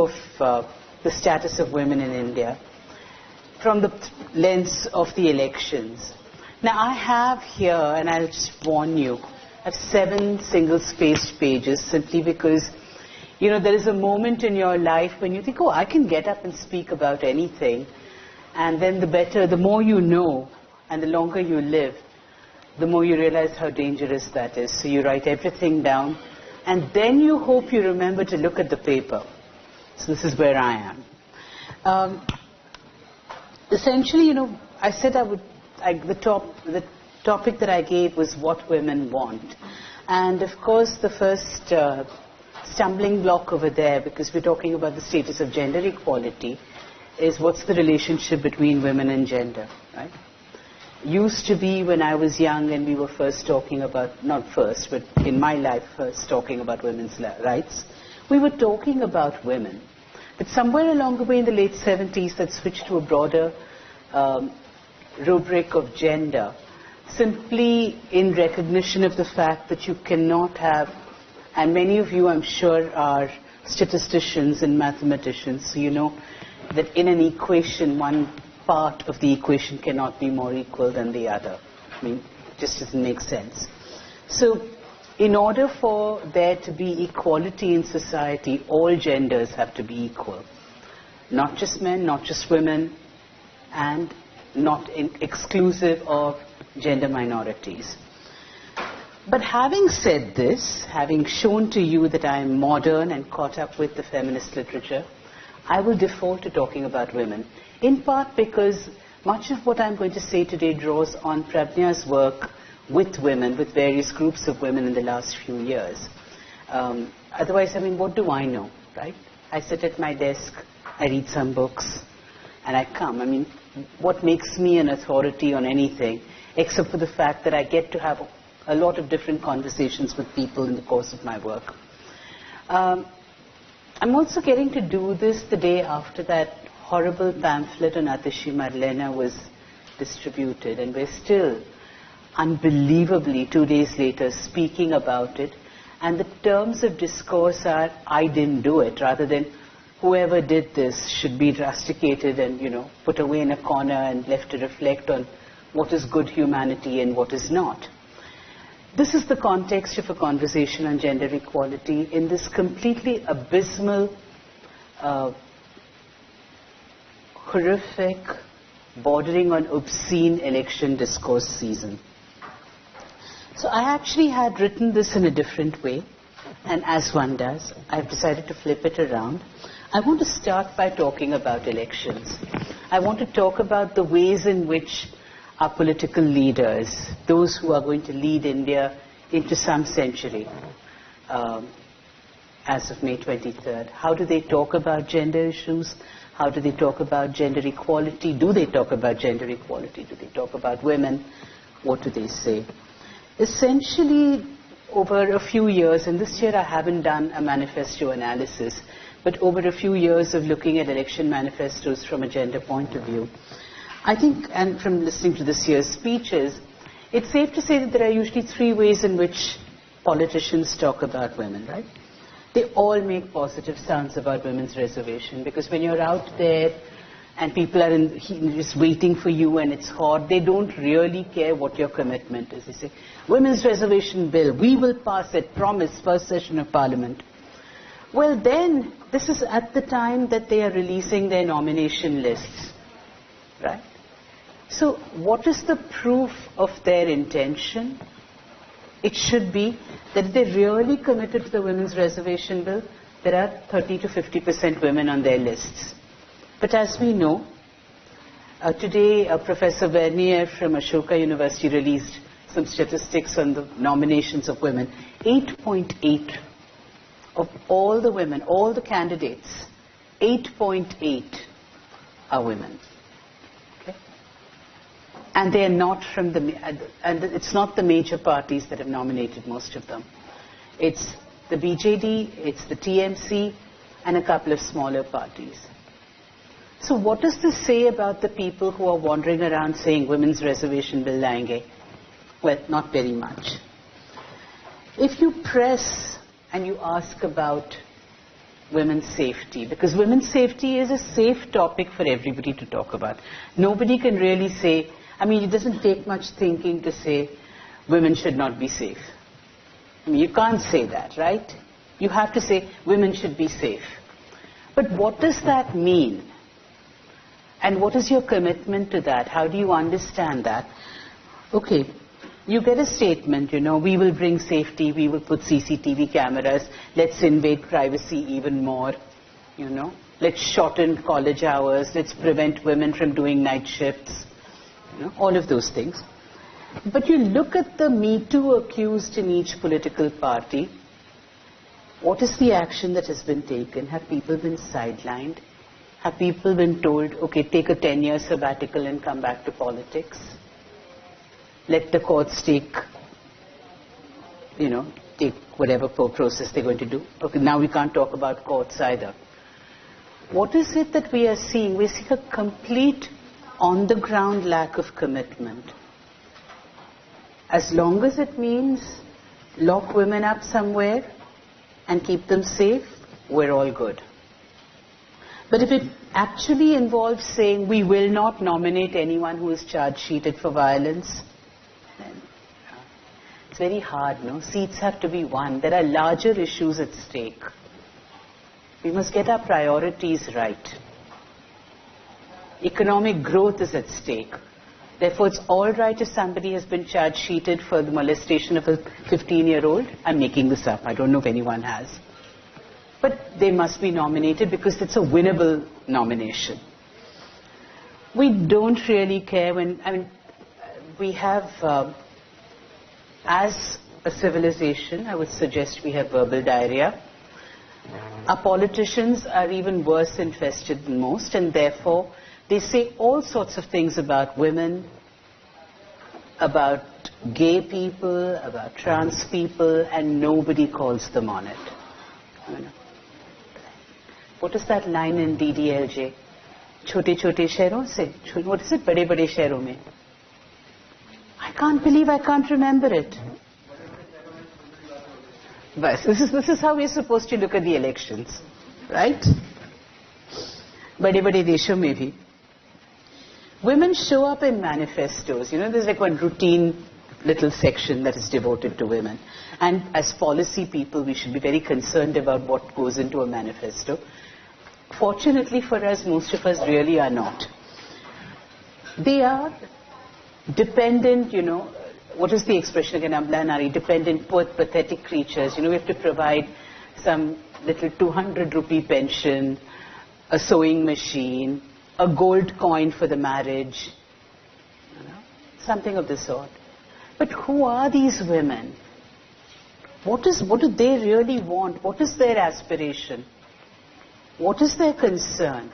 issue of the status of women in India from the lens of the elections. Now I have here, and I'll just warn you, I have 7 single-spaced pages simply because, you know, there is a moment in your life when you think, oh, I can get up and speak about anything, and then the more you know, and the longer you live, the more you realize how dangerous that is. So you write everything down, and then you hope you remember to look at the paper. So this is where I am. Essentially, you know, I said the topic that I gave was what women want. And of course, the first stumbling block over there, because we're talking about the status of gender equality, is what's the relationship between women and gender, right? Used to be when I was young and we were first talking about, not first, but in my life first talking about women's rights, we were talking about women. But somewhere along the way in the late 70s that switched to a broader rubric of gender, simply in recognition of the fact that you cannot have, and many of you I'm sure are statisticians and mathematicians, so you know that in an equation one part of the equation cannot be more equal than the other. I mean, it just doesn't make sense. So in order for there to be equality in society, all genders have to be equal. Not just men, not just women, and not exclusive of gender minorities. But having said this, having shown to you that I am modern and caught up with the feminist literature, I will default to talking about women, in part because much of what I'm going to say today draws on Prajna's work with women, with various groups of women in the last few years. Otherwise, I mean, what do I know, right? I sit at my desk, I read some books, and I come. I mean, what makes me an authority on anything, except for the fact that I get to have a lot of different conversations with people in the course of my work. I'm also getting to do this the day after that horrible pamphlet on Atishi Marlena was distributed, and we're still unbelievably 2 days later speaking about it, and the terms of discourse are I didn't do it, rather than whoever did this should be rusticated and, you know, put away in a corner and left to reflect on what is good humanity and what is not. This is the context of a conversation on gender equality in this completely abysmal, horrific, bordering on obscene election discourse season. So I actually had written this in a different way, and as one does, I've decided to flip it around. I want to start by talking about elections. I want to talk about the ways in which our political leaders, those who are going to lead India into some century, as of May 23rd, how do they talk about gender issues? How do they talk about gender equality? Do they talk about gender equality? Do they talk about women? What do they say? Essentially, over a few years, and this year I haven't done a manifesto analysis, but over a few years of looking at election manifestos from a gender point of view, I think, and from listening to this year's speeches, it's safe to say that there are usually 3 ways in which politicians talk about women, right? They all make positive sounds about women's reservation, because when you're out there and people are just waiting for you and it's hot, they don't really care what your commitment is. They say, women's reservation bill, we will pass it, promise, first session of Parliament. Well then, this is at the time that they are releasing their nomination lists, right? So what is the proof of their intention? It should be that if they're really committed to the women's reservation bill, there are 30 to 50% women on their lists. But as we know, today Professor Vernier from Ashoka University released some statistics on the nominations of women. 8.8 of all the women, all the candidates, 8.8 are women. And they are not from and it's not the major parties that have nominated most of them. It's the BJD, it's the TMC, and a couple of smaller parties. So what does this say about the people who are wandering around saying women's reservation bill laenge? Well, not very much. If you press and you ask about women's safety, because women's safety is a safe topic for everybody to talk about. Nobody can really say, I mean, it doesn't take much thinking to say women should not be safe. I mean, you can't say that, right? You have to say women should be safe. But what does that mean? And what is your commitment to that? How do you understand that? Okay, you get a statement, we will bring safety, we will put CCTV cameras, let's invade privacy even more, let's shorten college hours, let's prevent women from doing night shifts, all of those things. But you look at the Me Too accused in each political party, what is the action that has been taken? Have people been sidelined? Have people been told, okay, take a 10-year sabbatical and come back to politics? Let the courts take whatever process they're going to do. Okay, now we can't talk about courts either. What is it that we are seeing? We're seeing a complete on-the-ground lack of commitment. As long as it means lock women up somewhere and keep them safe, we're all good. But if it actually involves saying we will not nominate anyone who is charge sheeted for violence, then it's very hard, no? Seats have to be won. There are larger issues at stake. We must get our priorities right. Economic growth is at stake. Therefore, it's all right if somebody has been charge sheeted for the molestation of a 15-year-old. I'm making this up. I don't know if anyone has. But they must be nominated because it's a winnable nomination. We don't really care when, we have, as a civilization, I would suggest we have verbal diarrhea. Our politicians are even worse infested than most, and therefore they say all sorts of things about women, about gay people, about trans people, and nobody calls them on it. What is that line in DDLJ? Chote-chote shehron se? What is it? Bade-bade shehron mein? I can't believe I can't remember it. But this is how we're supposed to look at the elections, right? Bade-bade deshon mein bhi. Women show up in manifestos. There's like one routine little section that is devoted to women. And as policy people, we should be very concerned about what goes into a manifesto. Fortunately for us, most of us really are not. They are dependent, what is the expression again, Abla Nari, dependent, poor, pathetic creatures. We have to provide some little 200 rupee pension, a sewing machine, a gold coin for the marriage, something of the sort. But who are these women? What do they really want? What is their aspiration? What is their concern?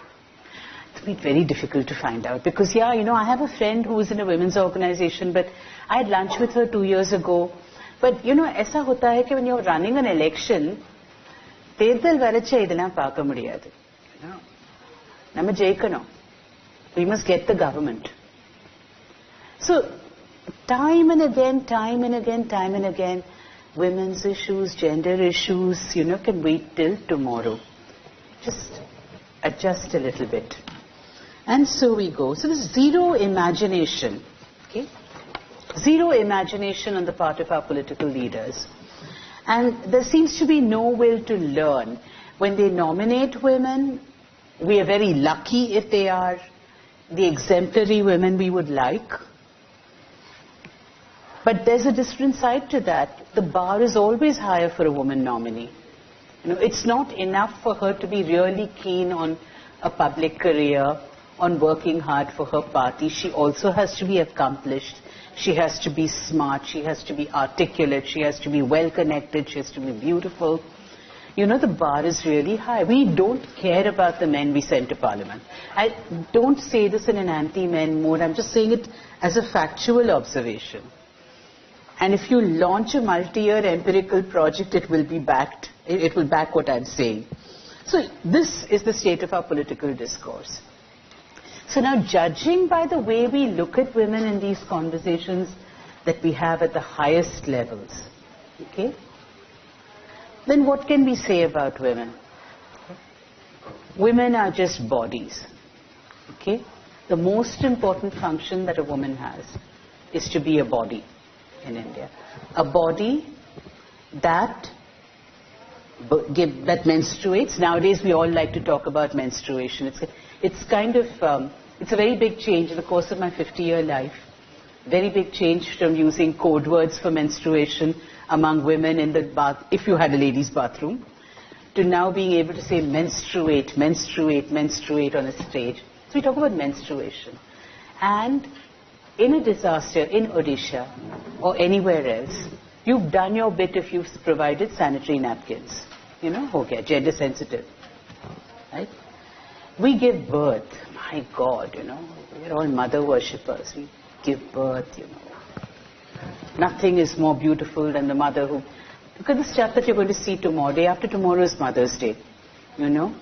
It's been very difficult to find out because, I have a friend who is in a women's organization, but I had lunch with her 2 years ago. But, aisa hota hai ki when you're running an election, terdal varacha idella paaka mudiyadu. Nama jaikano. We must get the government. So, time and again, women's issues, gender issues, can wait till tomorrow. Just adjust a little bit. And so we go. So there's zero imagination. Okay? Zero imagination on the part of our political leaders. And there seems to be no will to learn. When they nominate women, we are very lucky if they are the exemplary women we would like. But there's a different side to that. The bar is always higher for a woman nominee. It's not enough for her to be really keen on a public career, on working hard for her party. She also has to be accomplished. She has to be smart. She has to be articulate. She has to be well connected. She has to be beautiful. The bar is really high. We don't care about the men we send to parliament. I don't say this in an anti-men mode. I'm just saying it as a factual observation. And if you launch a multi-year empirical project, it will be backed. It will back what I'm saying. So this is the state of our political discourse. So now, judging by the way we look at women in these conversations that we have at the highest levels, okay, then what can we say about women? women are just bodies. Okay? The most important function that a woman has is to be a body in India. A body that menstruates. Nowadays we all like to talk about menstruation. It's kind of, it's a very big change in the course of my 50-year life. Very big change from using code words for menstruation among women in the bath, if you had a ladies' bathroom, to now being able to say menstruate, menstruate, menstruate on a stage. So we talk about menstruation. And in a disaster, in Odisha or anywhere else, you've done your bit if you've provided sanitary napkins. You know, okay, gender sensitive. Right? We give birth. My God, you know, we're all mother worshippers. We give birth, you know. Nothing is more beautiful than the mother who... Look at the stuff that you're going to see tomorrow. Day after tomorrow is Mother's Day. You know?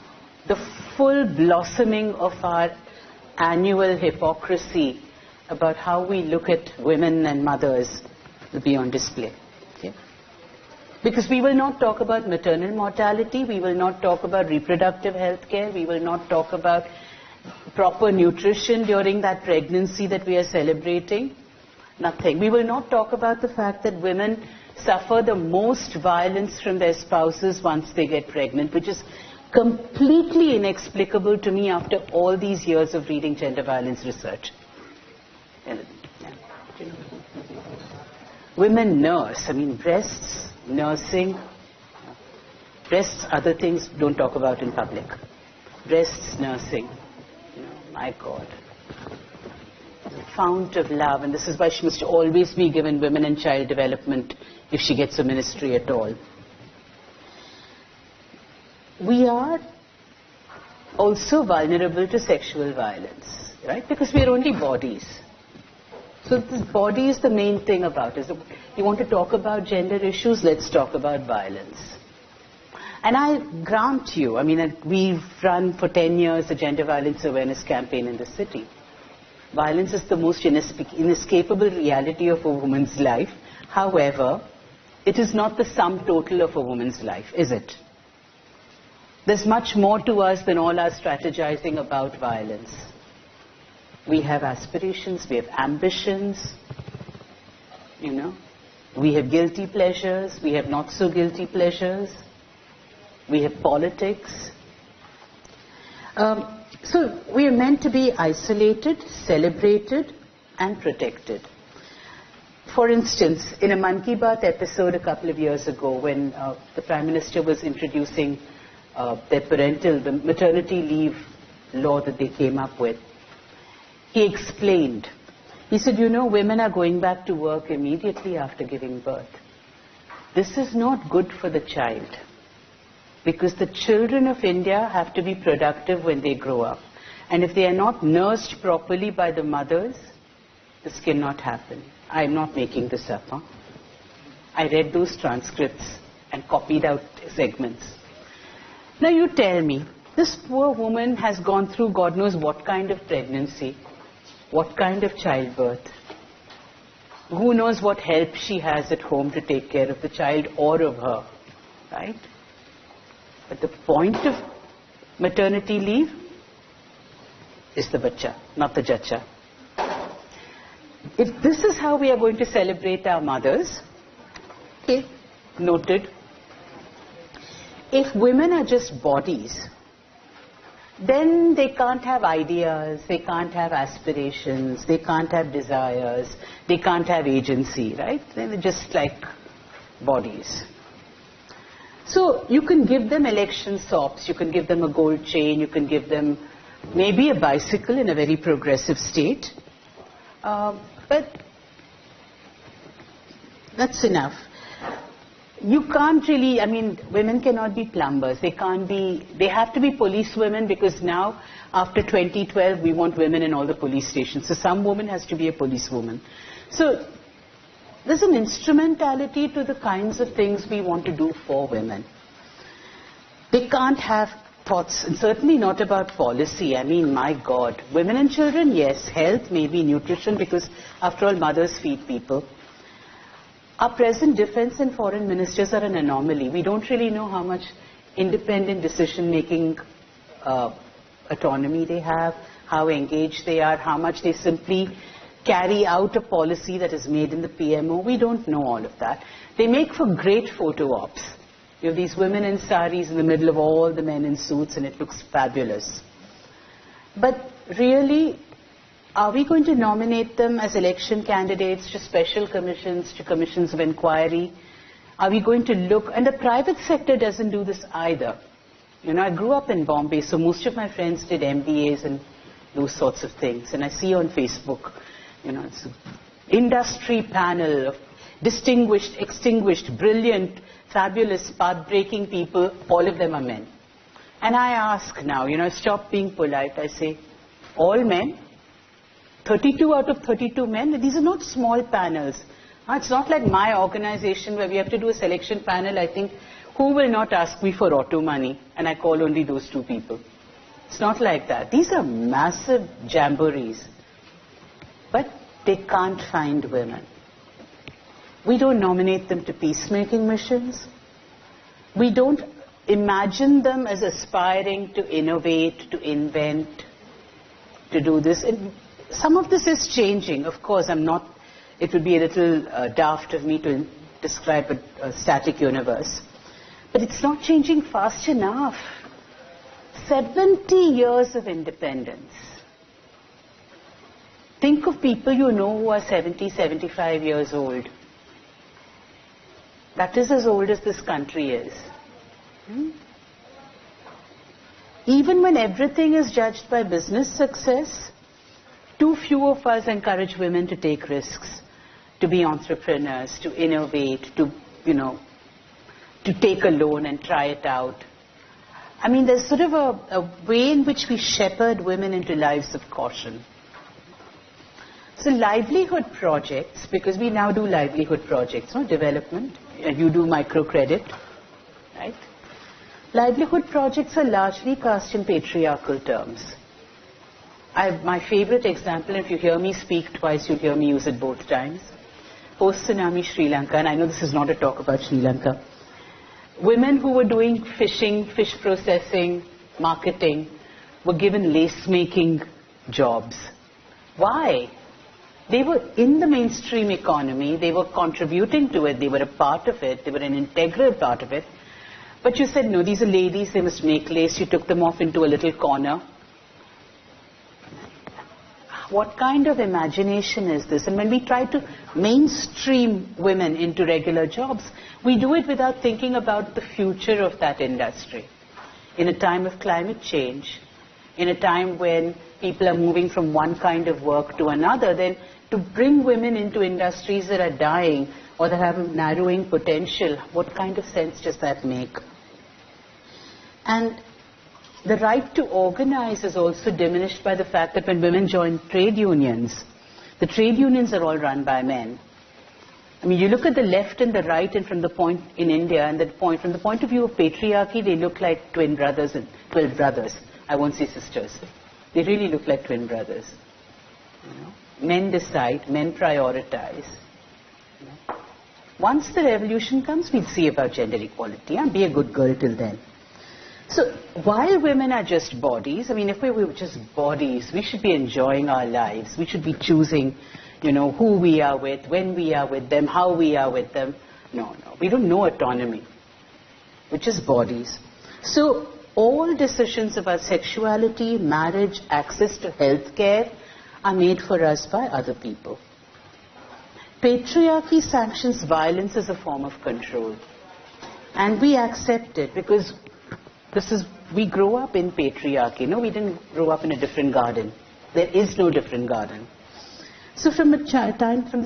The full blossoming of our annual hypocrisy about how we look at women and mothers will be on display. Okay? Because we will not talk about maternal mortality, we will not talk about reproductive health care, we will not talk about proper nutrition during that pregnancy that we are celebrating. Nothing. We will not talk about the fact that women suffer the most violence from their spouses once they get pregnant, which is completely inexplicable to me after all these years of reading gender violence research. Women nurse, I mean breasts, nursing, breasts, other things don't talk about in public. Breasts, nursing, you know, my God. Fount of love, and this is why she must always be given women and child development if she gets a ministry at all. We are also vulnerable to sexual violence, right? Because we are only bodies. So this body is the main thing about it. You want to talk about gender issues, let's talk about violence. And I grant you, I mean, we've run for 10 years a gender violence awareness campaign in the city. Violence is the most inescapable reality of a woman's life. However, it is not the sum total of a woman's life, is it? There's much more to us than all our strategizing about violence. We have aspirations, we have ambitions, you know. We have guilty pleasures, we have not so guilty pleasures. We have politics. So we are meant to be isolated, celebrated, and protected. For instance, in a Man Ki Baat episode a couple of years ago, when the Prime Minister was introducing the maternity leave law that they came up with, he explained. He said, you know, women are going back to work immediately after giving birth. This is not good for the child. Because the children of India have to be productive when they grow up. And if they are not nursed properly by the mothers, this cannot happen. I am not making this up. Huh? I read those transcripts and copied out segments. Now you tell me, this poor woman has gone through God knows what kind of pregnancy, what kind of childbirth. Who knows what help she has at home to take care of the child or of her, right? But the point of maternity leave is the bacha, not the jacha. If this is how we are going to celebrate our mothers, okay, noted. If women are just bodies, then they can't have ideas, they can't have aspirations, they can't have desires, they can't have agency, right? They're just like bodies. So you can give them election sops, you can give them a gold chain, you can give them maybe a bicycle in a very progressive state. But that's enough. You can't really, I mean, women cannot be plumbers. They have to be police women because now, after 2012, we want women in all the police stations. So some woman has to be a policewoman. So there's an instrumentality to the kinds of things we want to do for women. They can't have thoughts, and certainly not about policy. I mean, my God. Women and children, yes. Health, maybe nutrition, because after all, mothers feed people. Our present defense and foreign ministers are an anomaly. We don't really know how much independent decision-making autonomy they have, how engaged they are, how much they simply carry out a policy that is made in the PMO. We don't know all of that. They make for great photo ops. You have these women in saris in the middle of all the men in suits, and it looks fabulous. But really, are we going to nominate them as election candidates to special commissions, to commissions of inquiry? Are we going to look, and the private sector doesn't do this either. You know, I grew up in Bombay, so most of my friends did MBAs and those sorts of things. And I see on Facebook, you know, it's an industry panel of distinguished, extinguished, brilliant, fabulous, path-breaking people. All of them are men. And I ask now, you know, stop being polite. I say, all men? 32 out of 32 men? These are not small panels. It's not like my organization where we have to do a selection panel. I think, who will not ask me for auto money? And I call only those two people. It's not like that. These are massive jamborees. But they can't find women. We don't nominate them to peacemaking missions. We don't imagine them as aspiring to innovate, to invent, to do this. And some of this is changing. Of course, it would be a little daft of me to describe a static universe. But it's not changing fast enough. 70 years of independence. Think of people you know who are 70, 75 years old. That is as old as this country is. Even when everything is judged by business success, too few of us encourage women to take risks, to be entrepreneurs, to innovate, to take a loan and try it out. I mean, there's sort of a way in which we shepherd women into lives of caution. So livelihood projects, because we now do livelihood projects, no development, you do microcredit, right? Livelihood projects are largely cast in patriarchal terms. My favorite example, if you hear me speak twice, you'll hear me use it both times. Post-Tsunami Sri Lanka, and I know this is not a talk about Sri Lanka, women who were doing fishing, fish processing, marketing, were given lace-making jobs. Why? They were in the mainstream economy, they were contributing to it, they were a part of it, they were an integral part of it. But you said, no, these are ladies, they must make lace. You took them off into a little corner. What kind of imagination is this? And when we try to mainstream women into regular jobs, we do it without thinking about the future of that industry. In a time of climate change, in a time when people are moving from one kind of work to another, then to bring women into industries that are dying or that have a narrowing potential, what kind of sense does that make? And the right to organize is also diminished by the fact that when women join trade unions, the trade unions are all run by men. I mean, you look at the left and the right, and from the point in India, and from the point of view of patriarchy, they look like twin brothers and 12 brothers. I won't say sisters. They really look like twin brothers. You know? Men decide, men prioritize. You know? Once the revolution comes, we'll see about gender equality, and be a good girl till then. So while women are just bodies, I mean, if we were just bodies, we should be enjoying our lives. We should be choosing, you know, who we are with, when we are with them, how we are with them. No, we don't know autonomy. We're just bodies. So all decisions about sexuality, marriage, access to health care are made for us by other people. Patriarchy sanctions violence as a form of control. And we accept it because we grow up in patriarchy. No, we didn't grow up in a different garden. There is no different garden. So from the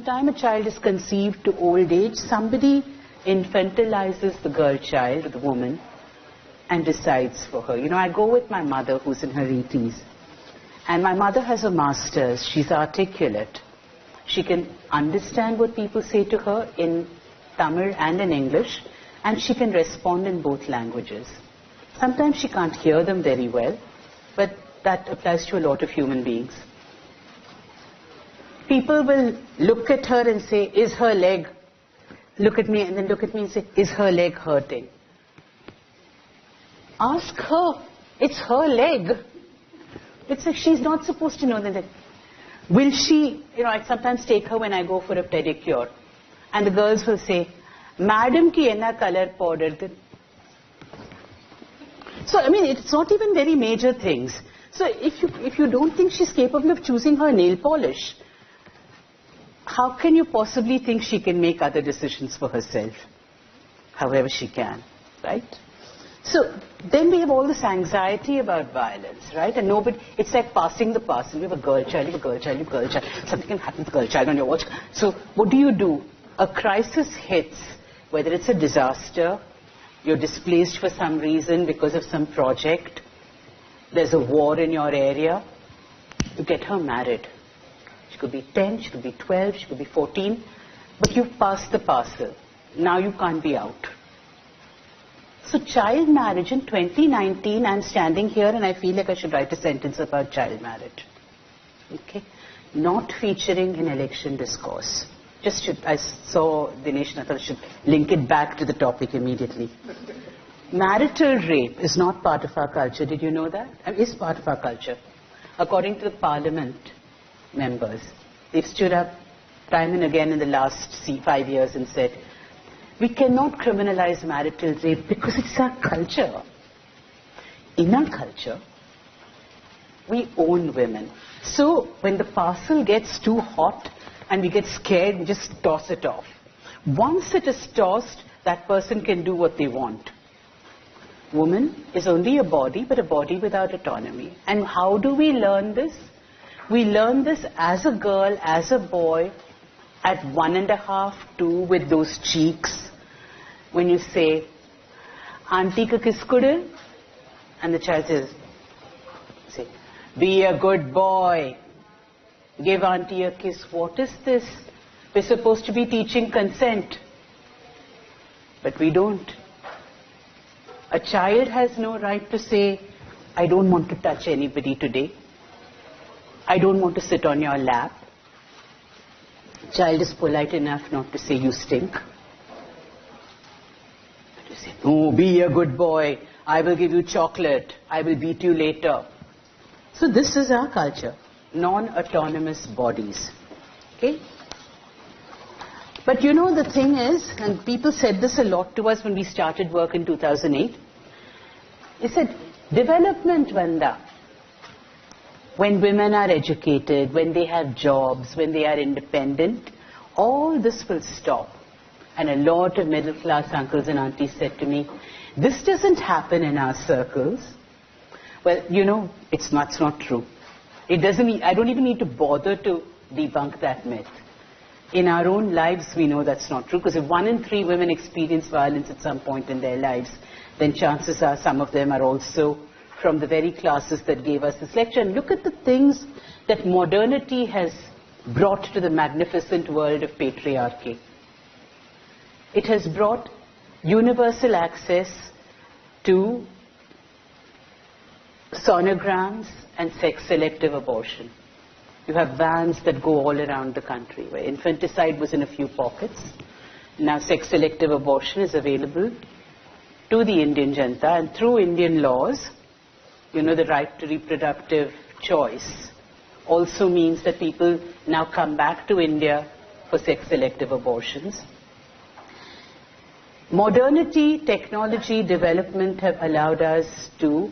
time a child is conceived to old age, somebody infantilizes the girl child, the woman, and decides for her. You know, I go with my mother who's in her 80s. And my mother has a master's. She's articulate. She can understand what people say to her in Tamil and in English, and she can respond in both languages. Sometimes she can't hear them very well, but that applies to a lot of human beings. People will look at her and say, is her leg, look at me, and then look at me and say, is her leg hurting? Ask her. It's her leg. It's like she's not supposed to know that. Will she, I sometimes take her when I go for a pedicure, and the girls will say, Madam ki enna color powder. So, it's not even very major things. So, if you don't think she's capable of choosing her nail polish, how can you possibly think she can make other decisions for herself? However she can, right? So, then we have all this anxiety about violence, right? And it's like passing the parcel. You have a girl child, you have a girl child, you have a girl child. Something can happen to the girl child on your watch. So, what do? A crisis hits, whether it's a disaster, you're displaced for some reason because of some project, there's a war in your area, you get her married. She could be 10, she could be 12, she could be 14, but you've passed the parcel. Now you can't be out. So child marriage in 2019, I'm standing here and I feel like I should write a sentence about child marriage. Okay? Not featuring in election discourse. I saw Dinesh and I thought I should link it back to the topic immediately. Marital rape is not part of our culture. Did you know that? It is part of our culture. According to the parliament members, they've stood up time and again in the last 5 years and said, we cannot criminalize marital rape because it's our culture. In our culture, we own women. So when the parcel gets too hot and we get scared, we just toss it off. Once it is tossed, that person can do what they want. Woman is only a body, but a body without autonomy. And how do we learn this? We learn this as a girl, as a boy, at 1.5, 2, with those cheeks. When you say, Auntie ka kiss kude? And the child says, be a good boy. Give auntie a kiss. What is this? We're supposed to be teaching consent. But we don't. A child has no right to say, I don't want to touch anybody today. I don't want to sit on your lap. Child is polite enough not to say you stink. But you say, no, be a good boy. I will give you chocolate. I will beat you later. So this is our culture. Non-autonomous bodies. Okay? But the thing is, and people said this a lot to us when we started work in 2008, they said, development vanda. When women are educated, when they have jobs, when they are independent, all this will stop. And a lot of middle class uncles and aunties said to me, this doesn't happen in our circles. Well, it's not true. I don't even need to bother to debunk that myth. In our own lives, we know that's not true, because if 1 in 3 women experience violence at some point in their lives, then chances are some of them are also from the very classes that gave us this lecture. And look at the things that modernity has brought to the magnificent world of patriarchy. It has brought universal access to sonograms and sex-selective abortion. You have bans that go all around the country, where infanticide was in a few pockets. Now sex-selective abortion is available to the Indian Janta, and through Indian laws, the right to reproductive choice also means that people now come back to India for sex-selective abortions. Modernity, technology, development have allowed us to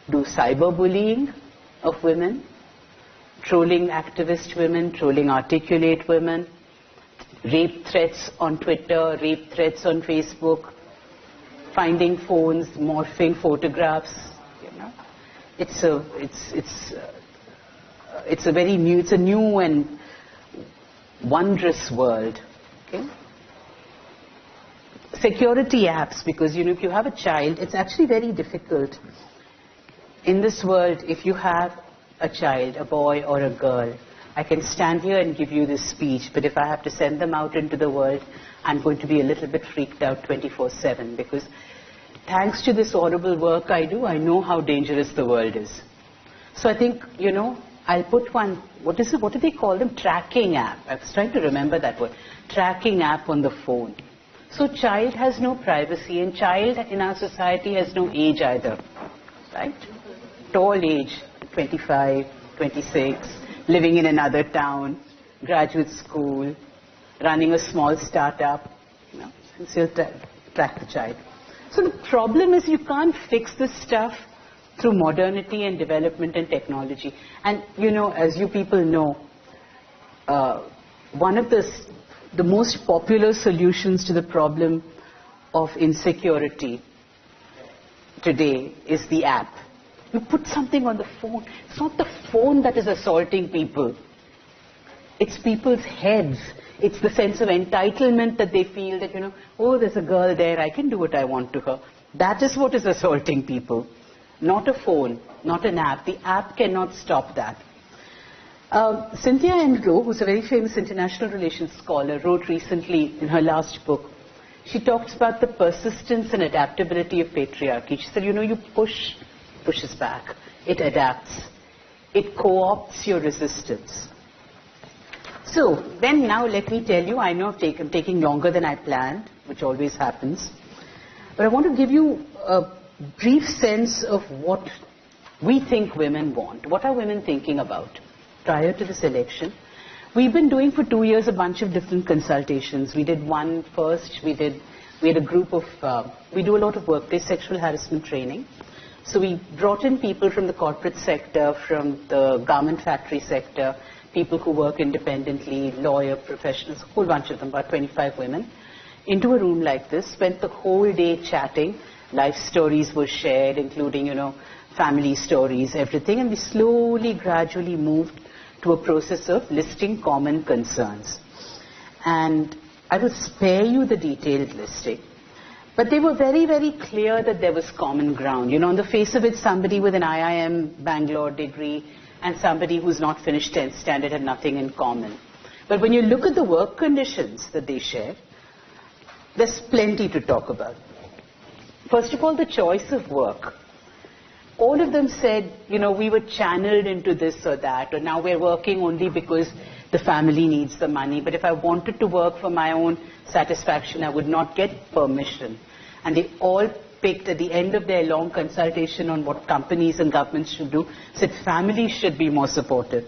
do cyberbullying of women, trolling activist women, trolling articulate women, rape threats on Twitter, rape threats on Facebook, finding phones, morphing photographs. It's a new and wondrous world. Okay? Security apps, because if you have a child, it's actually very difficult. In this world, if you have a child, a boy or a girl, I can stand here and give you this speech, but if I have to send them out into the world, I'm going to be a little bit freaked out 24/7, because thanks to this horrible work I do, I know how dangerous the world is. So I think, I'll put one, what do they call them? Tracking app. I was trying to remember that word. Tracking app on the phone. So child has no privacy, and child in our society has no age either. Right? at all age, 25, 26, living in another town, graduate school, running a small startup, and still track the child. So the problem is you can't fix this stuff through modernity and development and technology. And, as you people know, one of the most popular solutions to the problem of insecurity today is the app. You put something on the phone. It's not the phone that is assaulting people. It's people's heads. It's the sense of entitlement that they feel that, oh, there's a girl there, I can do what I want to her. That is what is assaulting people. Not a phone, not an app. The app cannot stop that. Cynthia Enloe, who's a very famous international relations scholar, wrote recently in her last book, she talks about the persistence and adaptability of patriarchy. She said, you pushes back. It adapts. It co-opts your resistance. So, then now let me tell you, I know I'm taking longer than I planned, which always happens, but I want to give you a brief sense of what we think women want. What are women thinking about prior to this election? We've been doing for 2 years a bunch of different consultations. We did one first. We had a group of, we do a lot of workplace sexual harassment training. So we brought in people from the corporate sector, from the garment factory sector, people who work independently, lawyer, professionals, a whole bunch of them, about 25 women, into a room like this, spent the whole day chatting. Life stories were shared, including, family stories, everything, and we slowly, gradually moved to a process of listing common concerns. And I will spare you the detailed listing, but they were very, very clear that there was common ground. On the face of it, somebody with an IIM Bangalore degree and somebody who's not finished 10th standard had nothing in common. But when you look at the work conditions that they share, there's plenty to talk about. First of all, the choice of work. All of them said, we were channeled into this or that, or now we're working only because the family needs the money. But if I wanted to work for my own satisfaction, I would not get permission. And they all picked at the end of their long consultation on what companies and governments should do, said families should be more supportive.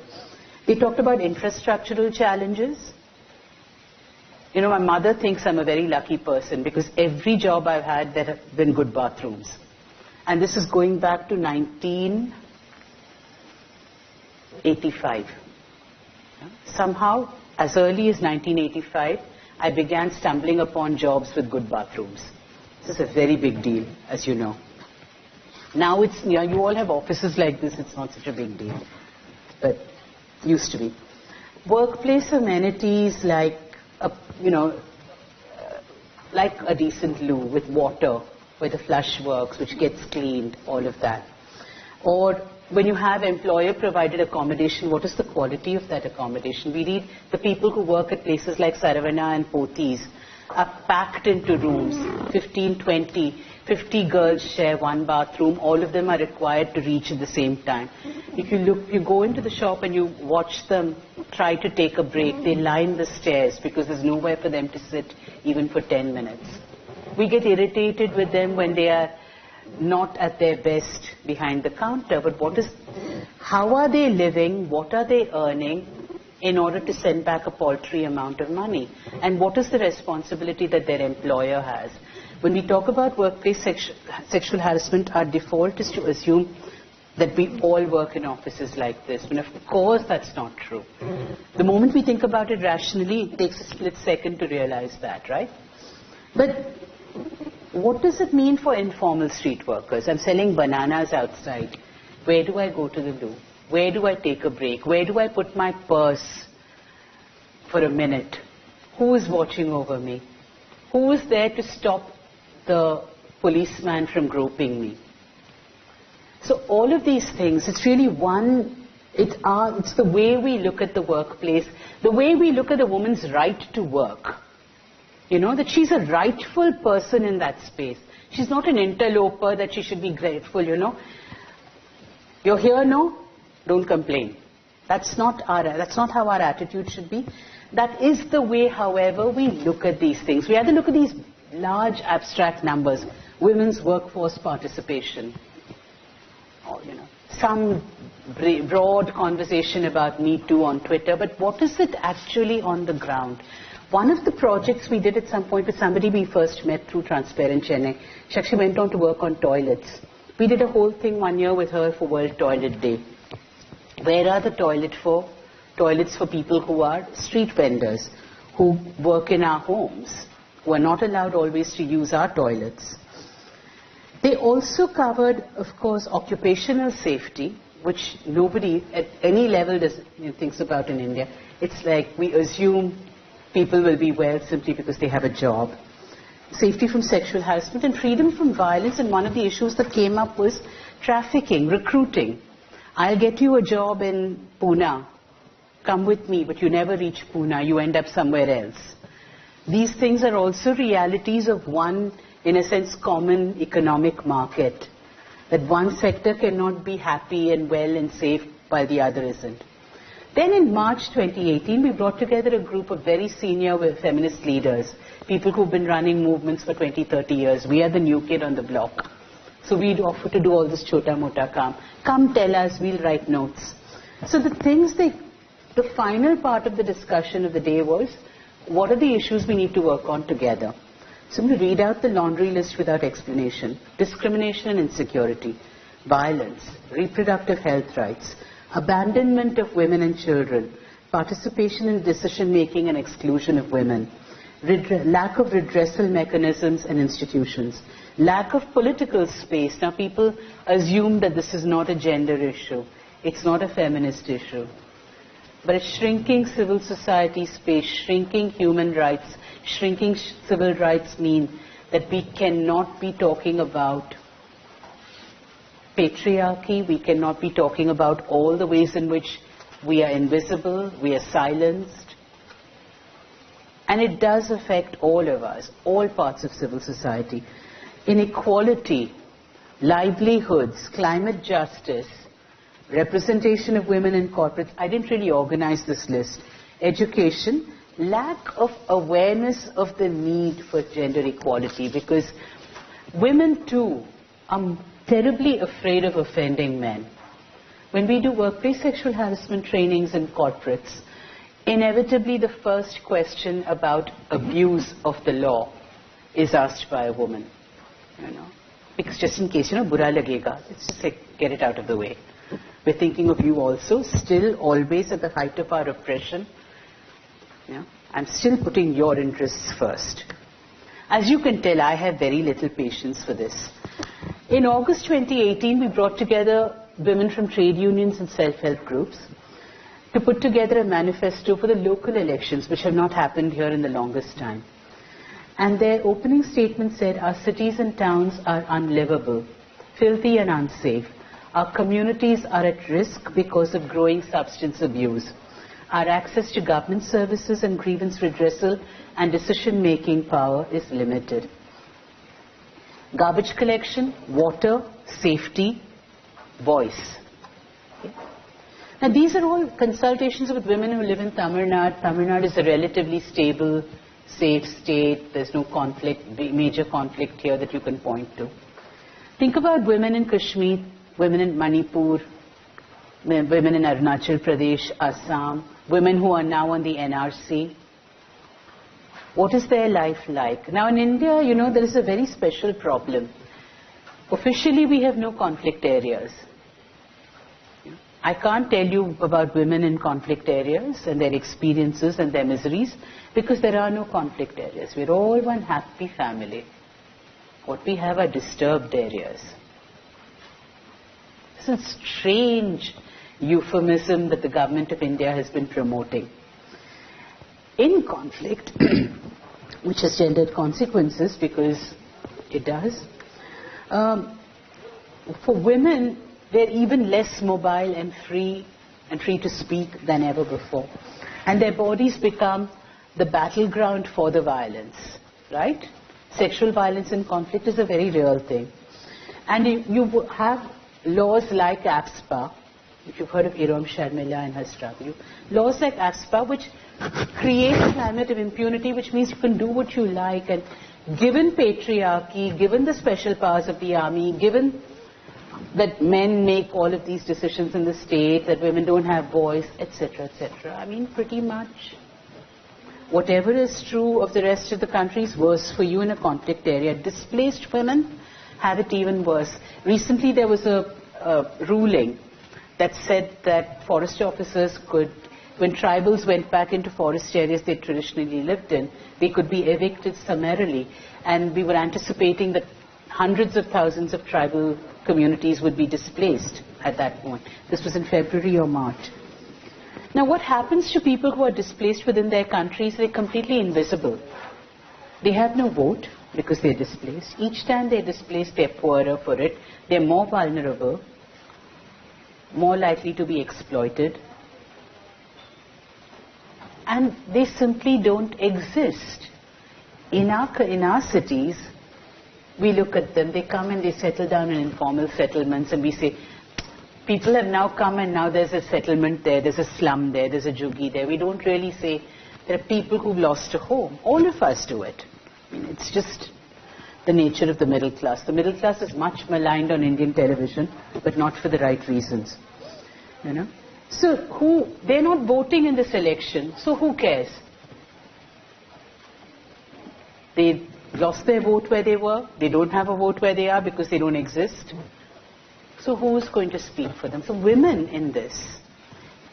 They talked about infrastructural challenges. My mother thinks I'm a very lucky person because every job I've had, there have been good bathrooms. And this is going back to 1985. Somehow, as early as 1985, I began stumbling upon jobs with good bathrooms. This is a very big deal, as you know. Now it's, you all have offices like this, it's not such a big deal. But it used to be. Workplace amenities like like a decent loo with water, where the flush works, which gets cleaned, all of that. Or when you have employer-provided accommodation, what is the quality of that accommodation? We read the people who work at places like Saravana and Pothys are packed into rooms, 15, 20, 50 girls share one bathroom. All of them are required to reach at the same time. If you go into the shop and you watch them try to take a break, they line the stairs because there's nowhere for them to sit even for 10 minutes. We get irritated with them when they are not at their best behind the counter. But how are they living? What are they earning in order to send back a paltry amount of money? And what is the responsibility that their employer has? When we talk about workplace sexual harassment, our default is to assume that we all work in offices like this. And of course that's not true. The moment we think about it rationally, it takes a split second to realize that, right? But what does it mean for informal street workers? I'm selling bananas outside. Where do I go to the loo? Where do I take a break? Where do I put my purse for a minute? Who is watching over me? Who is there to stop the policeman from groping me? So all of these things, it's really it's the way we look at the workplace, the way we look at the woman's right to work. That she's a rightful person in that space. She's not an interloper that she should be grateful, You're here, no? Don't complain. That's not how our attitude should be. That is the way, however, we look at these things. We either look at these large abstract numbers, women's workforce participation, or, some broad conversation about Me Too on Twitter, but what is it actually on the ground? One of the projects we did at some point with somebody we first met through Transparent Chennai, she actually went on to work on toilets. We did a whole thing 1 year with her for World Toilet Day. Where are the toilets for people who are street vendors, who work in our homes, who are not allowed always to use our toilets? They also covered, of course, occupational safety, which nobody at any level thinks about in India. It's like we assume people will be well simply because they have a job. Safety from sexual harassment and freedom from violence. And one of the issues that came up was trafficking, recruiting. I'll get you a job in Pune. Come with me, but you never reach Pune. You end up somewhere else. These things are also realities of one, in a sense, common economic market. That one sector cannot be happy and well and safe while the other isn't. Then in March 2018, we brought together a group of very senior feminist leaders, people who've been running movements for 20, 30 years. We are the new kid on the block. So we'd offer to do all this chota-mota kaam. Come tell us, we'll write notes. So the final part of the discussion of the day was, what are the issues we need to work on together? So I'm going to read out the laundry list without explanation. Discrimination and insecurity, violence, reproductive health rights, abandonment of women and children, participation in decision-making and exclusion of women, lack of redressal mechanisms and institutions, lack of political space. Now people assume that this is not a gender issue. It's not a feminist issue. But a shrinking civil society space, shrinking human rights, shrinking civil rights mean that we cannot be talking about patriarchy, we cannot be talking about all the ways in which we are invisible, we are silenced. And it does affect all of us, all parts of civil society. Inequality, livelihoods, climate justice, representation of women in corporates. I didn't really organize this list. Education, lack of awareness of the need for gender equality, because women too are terribly afraid of offending men. When we do workplace sexual harassment trainings in corporates, inevitably the first question about abuse of the law is asked by a woman. Because just in case, bura lagega, let's just get it out of the way. We're thinking of you also, still always at the height of our oppression. I'm still putting your interests first. As you can tell, I have very little patience for this. In August 2018, we brought together women from trade unions and self-help groups to put together a manifesto for the local elections, which have not happened here in the longest time. And their opening statement said, our cities and towns are unlivable, filthy and unsafe. Our communities are at risk because of growing substance abuse. Our access to government services and grievance redressal and decision-making power is limited. Garbage collection, water, safety, voice. Okay. Now these are all consultations with women who live in Tamil Nadu. Tamil Nadu is a relatively stable, safe state. There's no major conflict here that you can point to. Think about women in Kashmir, women in Manipur, women in Arunachal Pradesh, Assam, women who are now on the NRC. What is their life like? Now in India, there is a very special problem. Officially, we have no conflict areas. I can't tell you about women in conflict areas and their experiences and their miseries because there are no conflict areas. We're all one happy family. What we have are disturbed areas. It's a strange euphemism that the government of India has been promoting. In conflict, which has gendered consequences because it does, for women, they're even less mobile and free to speak than ever before. And their bodies become the battleground for the violence, right? Sexual violence in conflict is a very real thing. And you have laws like AFSPA, if you've heard of Iram Sharmila and her struggle, laws like AFSPA which create a climate of impunity, which means you can do what you like. And given patriarchy, given the special powers of the army, given that men make all of these decisions in the state, that women don't have voice, etc., etc. I mean, pretty much whatever is true of the rest of the country is worse for you in a conflict area. Displaced women have it even worse. Recently there was a ruling that said that forest officers could, when tribals went back into forest areas they traditionally lived in, they could be evicted summarily. And we were anticipating that hundreds of thousands of tribal communities would be displaced at that point. This was in February or March. Now what happens to people who are displaced within their countries? They're completely invisible. They have no vote because they're displaced. Each time they're displaced, they're poorer for it. They're more vulnerable, more likely to be exploited. And they simply don't exist. In our cities, we look at them, they come and they settle down in informal settlements, and we say, people have now come and now there's a settlement there, there's a slum there, there's a juggi there. We don't really say there are people who've lost a home. All of us do it. I mean, it's just the nature of the middle class. The middle class is much maligned on Indian television, but not for the right reasons. You know? So they're not voting in this election, so who cares? They lost their vote where they were. They don't have a vote where they are because they don't exist. So who's going to speak for them? So women in this,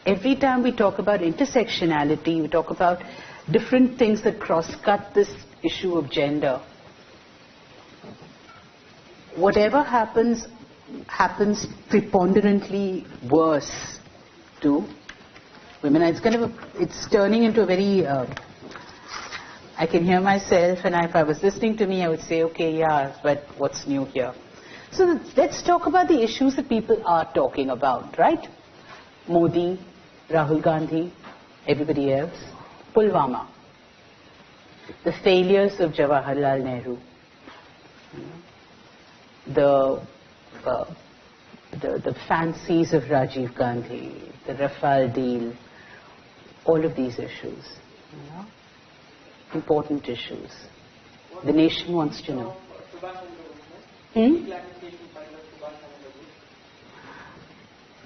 every time we talk about intersectionality, we talk about different things that cross-cut this issue of gender. Whatever happens preponderantly worse to women. It's turning into a very, I can hear myself, and if I was listening to me, I would say, okay, yeah, but what's new here? So let's talk about the issues that people are talking about, right? Modi, Rahul Gandhi, everybody else. Pulwama. The failures of Jawaharlal Nehru. The fancies of Rajiv Gandhi, the Rafale deal, all of these issues. You know? Important issues. The nation wants to know.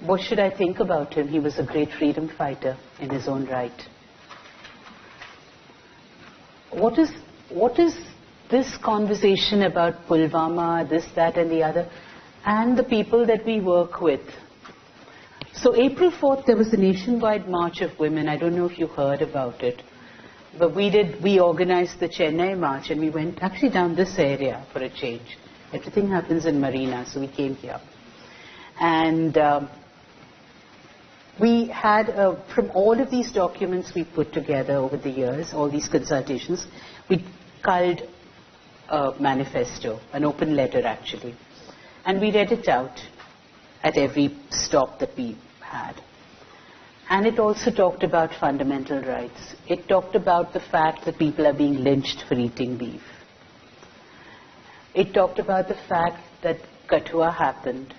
What should I think about him? He was a great freedom fighter in his own right. What is this conversation about Pulwama, this, that and the other, and the people that we work with? So April 4th there was a nationwide march of women. I don't know if you heard about it. But we organized the Chennai march, and we went actually down this area for a change. Everything happens in Marina, so we came here. And we had, from all of these documents we put together over the years, all these consultations, we culled a manifesto, an open letter actually. And we read it out at every stop that we had. And it also talked about fundamental rights. It talked about the fact that people are being lynched for eating beef. It talked about the fact that Kathua happened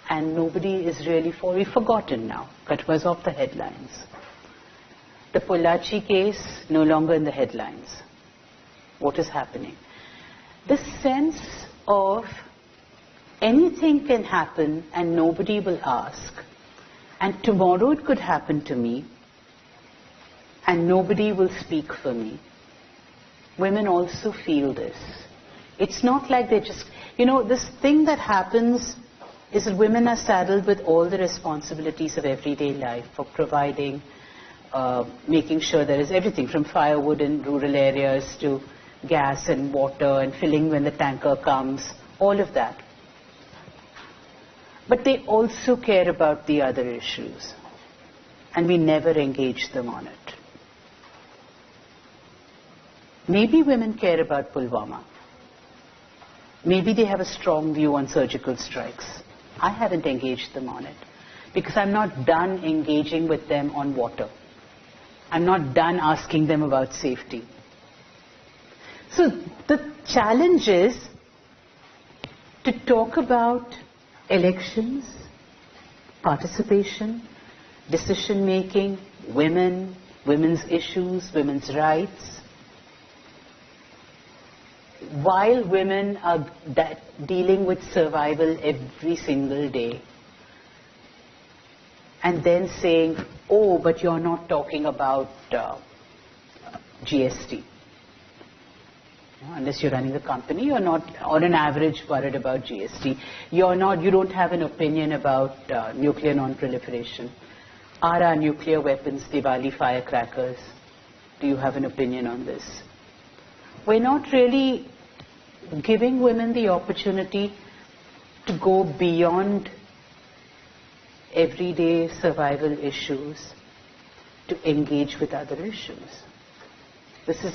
and nobody is really we've forgotten now. Kathua's off the headlines. The Pollachi case, no longer in the headlines. What is happening? This sense of anything can happen and nobody will ask. And tomorrow it could happen to me and nobody will speak for me. Women also feel this. It's not like they just, this thing that happens is that women are saddled with all the responsibilities of everyday life for providing, making sure there is everything from firewood in rural areas to gas and water and filling when the tanker comes, all of that. But they also care about the other issues, and we never engage them on it. Maybe women care about Pulwama. Maybe they have a strong view on surgical strikes. I haven't engaged them on it because I'm not done engaging with them on water. I'm not done asking them about safety. So the challenge is to talk about elections, participation, decision making, women's issues, women's rights, while women are dealing with survival every single day, and then saying, oh, but you're not talking about GST. Unless you're running a company, you're not, on an average, worried about GST. You don't have an opinion about nuclear non-proliferation. Are our nuclear weapons Diwali firecrackers? Do you have an opinion on this? We're not really giving women the opportunity to go beyond everyday survival issues to engage with other issues. This is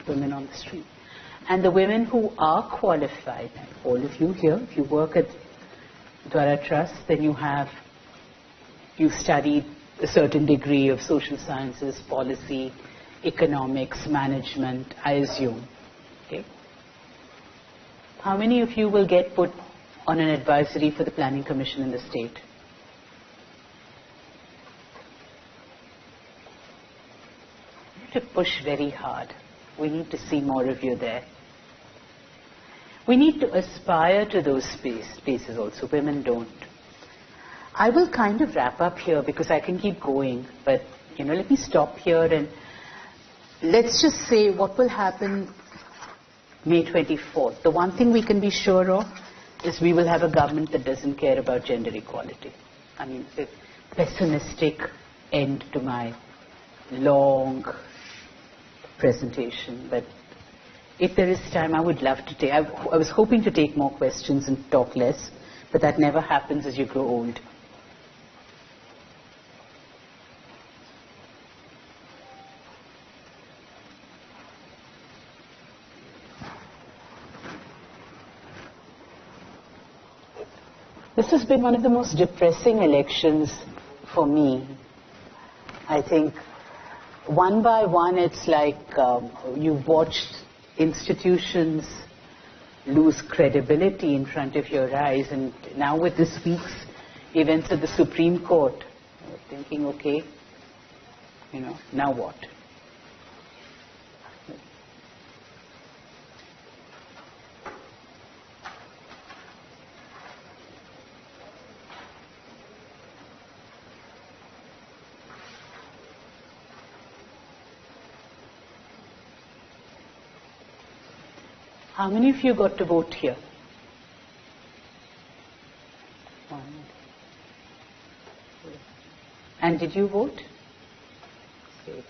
women on the street. And the women who are qualified, all of you here, if you work at Dwara Trust, then you've studied a certain degree of social sciences, policy, economics, management, I assume. Okay? How many of you will get put on an advisory for the Planning Commission in the state? You have to push very hard. We need to see more of you there. We need to aspire to those spaces also. Women don't. I will kind of wrap up here because I can keep going, but let me stop here and let's just say what will happen May 24th. The one thing we can be sure of is we will have a government that doesn't care about gender equality. I mean, it's a pessimistic end to my long presentation, but if there is time, I would love to take. I was hoping to take more questions and talk less, but that never happens as you grow old. This has been one of the most depressing elections for me. I think one by one, it's like you've watched institutions lose credibility in front of your eyes, and now with this week's events at the Supreme Court, you're thinking, okay, now what? How many of you got to vote here? One. And did you vote? Great.